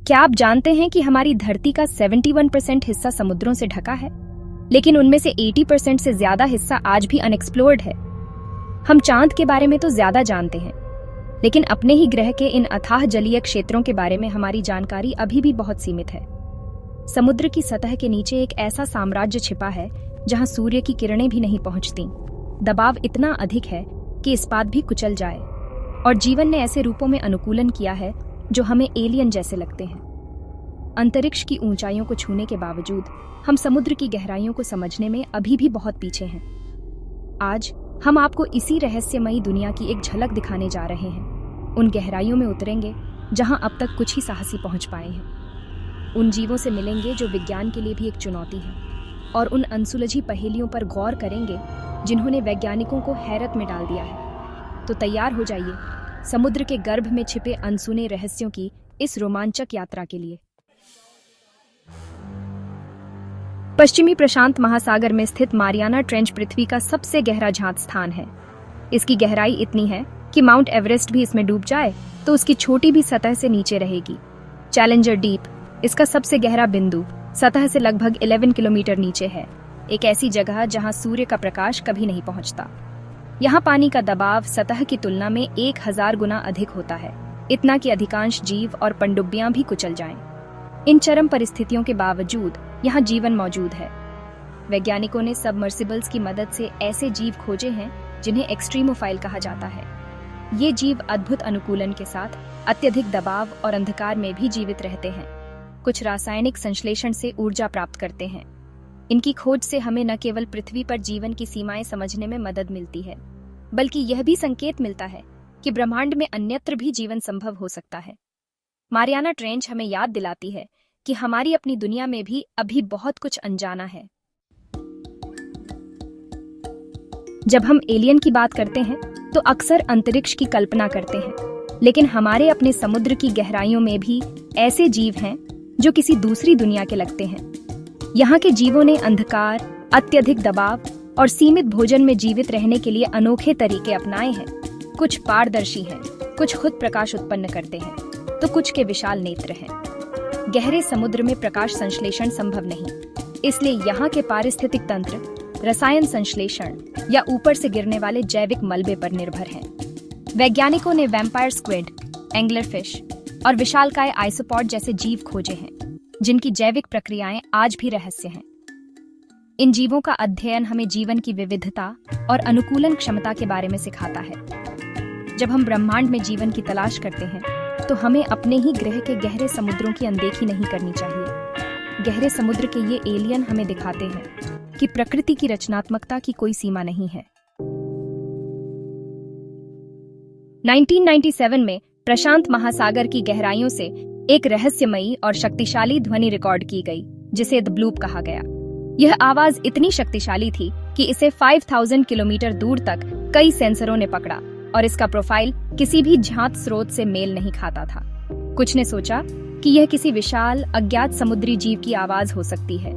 क्या आप जानते हैं कि हमारी धरती का 71% हिस्सा समुद्रों से ढका है, लेकिन उनमें से 80% से ज्यादा हिस्सा आज भी अनएक्सप्लोर्ड है। हम चांद के बारे में तो ज्यादा जानते हैं, लेकिन अपने ही ग्रह के इन अथाह जलीय क्षेत्रों के बारे में हमारी जानकारी अभी भी बहुत सीमित है। समुद्र की सतह के नीचे एक ऐसा साम्राज्य छिपा है जहां सूर्य की किरणें भी नहीं पहुंचती। दबाव इतना अधिक है कि इस्पात भी कुचल जाए, और जीवन ने ऐसे रूपों में अनुकूलन किया है जो हमें एलियन जैसे लगते हैं। अंतरिक्ष की ऊंचाइयों को छूने के बावजूद हम समुद्र की गहराइयों को समझने में अभी भी बहुत पीछे हैं। आज हम आपको इसी रहस्यमयी दुनिया की एक झलक दिखाने जा रहे हैं। उन गहराइयों में उतरेंगे जहां अब तक कुछ ही साहसी पहुंच पाए हैं। उन जीवों से मिलेंगे जो विज्ञान के लिए भी एक चुनौती है, और उन अनसुलझी पहेलियों पर गौर करेंगे जिन्होंने वैज्ञानिकों को हैरत में डाल दिया है। तो तैयार हो जाइए समुद्र के गर्भ में छिपे अनसुने रहस्यों की इस रोमांचक यात्रा के लिए। पश्चिमी प्रशांत महासागर में स्थित मारियाना ट्रेंच पृथ्वी का सबसे गहरा झांक स्थान है। इसकी गहराई इतनी है कि माउंट एवरेस्ट भी इसमें डूब जाए तो उसकी छोटी भी सतह से नीचे रहेगी। चैलेंजर डीप इसका सबसे गहरा बिंदु सतह से लगभग 11 किलोमीटर नीचे है, एक ऐसी जगह जहां सूर्य का प्रकाश कभी नहीं पहुंचता। यहाँ पानी का दबाव सतह की तुलना में 1000 गुना अधिक होता है, इतना कि अधिकांश जीव और पनडुब्बियां भी कुचल जाएं। इन चरम परिस्थितियों के बावजूद यहाँ जीवन मौजूद है। वैज्ञानिकों ने सबमर्सिबल्स की मदद से ऐसे जीव खोजे हैं जिन्हें एक्सट्रीमोफाइल कहा जाता है। ये जीव अद्भुत अनुकूलन के साथ अत्यधिक दबाव और अंधकार में भी जीवित रहते हैं। कुछ रासायनिक संश्लेषण से ऊर्जा प्राप्त करते हैं। इनकी खोज से हमें न केवल पृथ्वी पर जीवन की सीमाएं समझने में मदद मिलती है, बल्कि यह भी संकेत मिलता है कि ब्रह्मांड में अन्यत्र भी जीवन संभव हो सकता है। मारियाना ट्रेंच हमें याद दिलाती है कि हमारी अपनी दुनिया में भी अभी बहुत कुछ अनजाना है। जब हम एलियन की बात करते हैं तो अक्सर अंतरिक्ष की कल्पना करते हैं, लेकिन हमारे अपने समुद्र की गहराइयों में भी ऐसे जीव हैं जो किसी दूसरी दुनिया के लगते हैं। यहाँ के जीवों ने अंधकार, अत्यधिक दबाव और सीमित भोजन में जीवित रहने के लिए अनोखे तरीके अपनाए हैं। कुछ पारदर्शी हैं, कुछ खुद प्रकाश उत्पन्न करते हैं, तो कुछ के विशाल नेत्र हैं। गहरे समुद्र में प्रकाश संश्लेषण संभव नहीं, इसलिए यहाँ के पारिस्थितिक तंत्र रसायन संश्लेषण या ऊपर से गिरने वाले जैविक मलबे पर निर्भर हैं। वैज्ञानिकों ने वैम्पायर स्क्विड, एंग्लरफिश और विशालकाय आइसोपॉड जैसे जीव खोजे हैं, जिनकी जैविक प्रक्रियाएं आज भी रहस्य हैं। इन जीवों का अध्ययन हमें जीवन की विविधता और अनुकूलन क्षमता के बारे में सिखाता है। जब हम ब्रह्मांड में जीवन की तलाश करते हैं तो हमें अपने ही ग्रह के गहरे समुद्रों की अनदेखी नहीं करनी चाहिए। गहरे समुद्र के ये एलियन हमें दिखाते हैं कि प्रकृति की रचनात्मकता की कोई सीमा नहीं है। 1997 में प्रशांत महासागर की गहराइयों से एक रहस्यमयी और शक्तिशाली ध्वनि रिकॉर्ड की गई, जिसे द ब्लूप कहा गया। यह आवाज इतनी शक्तिशाली थी कि इसे 5000 किलोमीटर दूर तक कई सेंसरों ने पकड़ा, और इसका प्रोफाइल किसी भी ज्ञात स्रोत से मेल नहीं खाता था। कुछ ने सोचा कि यह किसी विशाल अज्ञात समुद्री जीव की आवाज हो सकती है,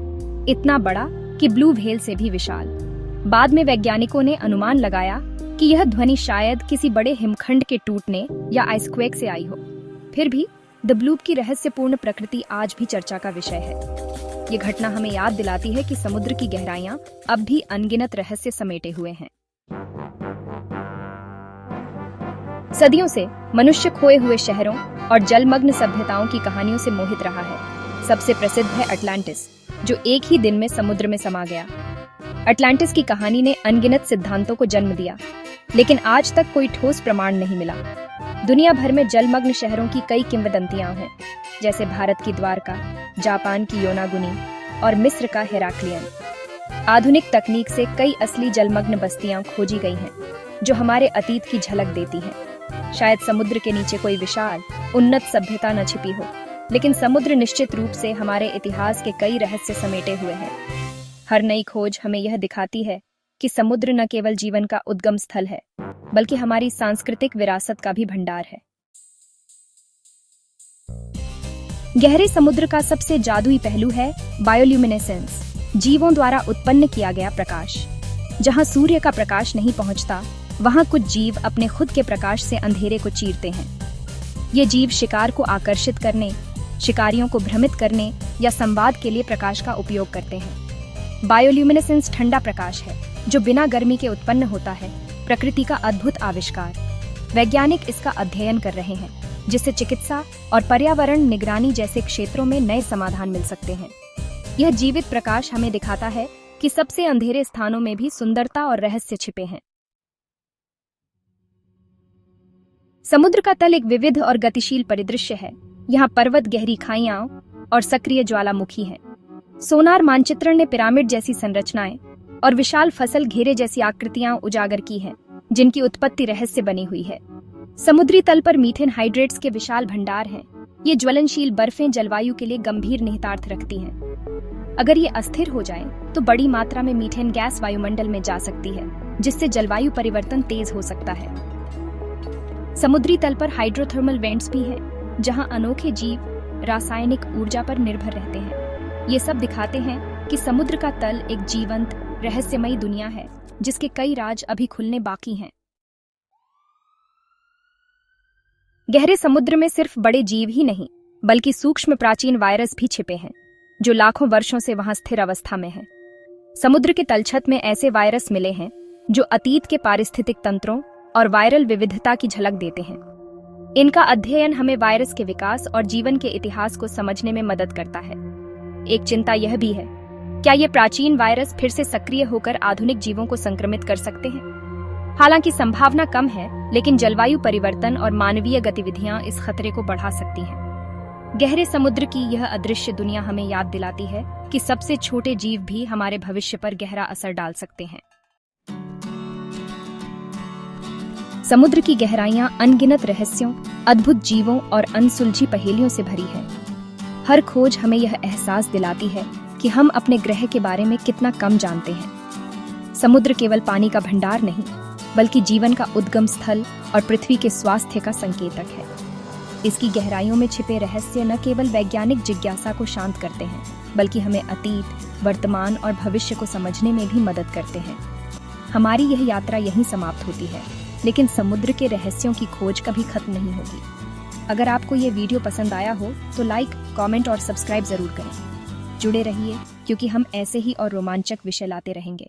इतना बड़ा कि ब्लू व्हेल से भी विशाल। बाद में वैज्ञानिकों ने अनुमान लगाया कि यह ध्वनि शायद किसी बड़े हिमखंड के टूटने या आइसक्वेक से आई हो। फिर भी द ब्लूप की रहस्यपूर्ण प्रकृति आज भी चर्चा का विषय है। ये घटना हमें याद दिलाती है कि समुद्र की गहराइयां अब भी अनगिनत रहस्य समेटे हुए हैं। सदियों से मनुष्य खोए हुए शहरों और जलमग्न सभ्यताओं की कहानियों से मोहित रहा है। सबसे प्रसिद्ध है अटलांटिस, जो एक ही दिन में समुद्र में समा गया। अटलांटिस की कहानी ने अनगिनत सिद्धांतों को जन्म दिया, लेकिन आज तक कोई ठोस प्रमाण नहीं मिला। दुनिया भर में जलमग्न शहरों की कई किंवदंतियां हैं, जैसे भारत की द्वारका, जापान की योनागुनी और मिस्र का हेराक्लियन। आधुनिक तकनीक से कई असली जलमग्न बस्तियां खोजी गई हैं, जो हमारे अतीत की झलक देती हैं। शायद समुद्र के नीचे कोई विशाल, उन्नत सभ्यता न छिपी हो, लेकिन समुद्र निश्चित रूप से हमारे इतिहास के कई रहस्य समेटे हुए हैं। हर नई खोज हमें यह दिखाती है कि समुद्र न केवल जीवन का उद्गम स्थल है, बल्कि हमारी सांस्कृतिक विरासत का भी भंडार है। गहरे समुद्र का सबसे जादुई पहलू है बायोल्यूमिनेसेंस, जीवों द्वारा उत्पन्न किया गया प्रकाश। जहां सूर्य का प्रकाश नहीं पहुंचता, वहां कुछ जीव अपने खुद के प्रकाश से अंधेरे को चीरते हैं। ये जीव शिकार को आकर्षित करने शिकारियों को भ्रमित करने या संवाद के लिए प्रकाश का उपयोग करते हैं। बायोल्यूमिनेसेंस ठंडा प्रकाश है जो बिना गर्मी के उत्पन्न होता है, प्रकृति का अद्भुत आविष्कार। वैज्ञानिक इसका अध्ययन कर रहे हैं, जिससे चिकित्सा और पर्यावरण निगरानी जैसे क्षेत्रों में नए समाधान मिल सकते हैं। यह जीवित प्रकाश हमें दिखाता है कि सबसे अंधेरे स्थानों में भी सुंदरता और रहस्य छिपे हैं। समुद्र का तल एक विविध और गतिशील परिदृश्य है। यहाँ पर्वत, गहरी खाइयां और सक्रिय ज्वालामुखी हैं। सोनार मानचित्रण ने पिरामिड जैसी संरचनाएं और विशाल फसल घेरे जैसी आकृतियां उजागर की हैं, जिनकी उत्पत्ति रहस्य बनी हुई है। समुद्री तल पर मीथेन हाइड्रेट्स के विशाल भंडार हैं। ये ज्वलनशील बर्फें जलवायु के लिए गंभीर निहितार्थ रखती हैं। अगर ये अस्थिर हो जाएं, तो बड़ी मात्रा में मीथेन गैस वायुमंडल में जा सकती है, जिससे जलवायु परिवर्तन तेज हो सकता है। समुद्री तल पर हाइड्रोथर्मल वेंट्स भी हैं, जहां अनोखे जीव रासायनिक ऊर्जा पर निर्भर रहते हैं। ये सब दिखाते हैं कि समुद्र का तल एक जीवंत, रहस्यमयी दुनिया है, जिसके कई राज अभी खुलने बाकी हैं। गहरे समुद्र में सिर्फ बड़े जीव ही नहीं, बल्कि सूक्ष्म प्राचीन वायरस भी छिपे हैं, जो लाखों वर्षों से वहां स्थिर अवस्था में हैं। समुद्र के तलछट में ऐसे वायरस मिले हैं जो अतीत के पारिस्थितिक तंत्रों और वायरल विविधता की झलक देते हैं। इनका अध्ययन हमें वायरस के विकास और जीवन के इतिहास को समझने में मदद करता है। एक चिंता यह भी है, क्या ये प्राचीन वायरस फिर से सक्रिय होकर आधुनिक जीवों को संक्रमित कर सकते हैं? हालांकि संभावना कम है, लेकिन जलवायु परिवर्तन और मानवीय गतिविधियां इस खतरे को बढ़ा सकती हैं। गहरे समुद्र की यह अदृश्य दुनिया हमें याद दिलाती है कि सबसे छोटे जीव भी हमारे भविष्य पर गहरा असर डाल सकते हैं। समुद्र की गहराइयां अनगिनत रहस्यों, अद्भुत जीवों और अनसुलझी पहेलियों से भरी है। हर खोज हमें यह एहसास दिलाती है कि हम अपने ग्रह के बारे में कितना कम जानते हैं। समुद्र केवल पानी का भंडार नहीं, बल्कि जीवन का उद्गम स्थल और पृथ्वी के स्वास्थ्य का संकेतक है। इसकी गहराइयों में छिपे रहस्य न केवल वैज्ञानिक जिज्ञासा को शांत करते हैं, बल्कि हमें अतीत, वर्तमान और भविष्य को समझने में भी मदद करते हैं। हमारी यह यात्रा यहीं समाप्त होती है, लेकिन समुद्र के रहस्यों की खोज कभी खत्म नहीं होगी। अगर आपको ये वीडियो पसंद आया हो तो लाइक, कमेंट और सब्सक्राइब जरूर करें। जुड़े रहिए, क्योंकि हम ऐसे ही और रोमांचक विषय लाते रहेंगे।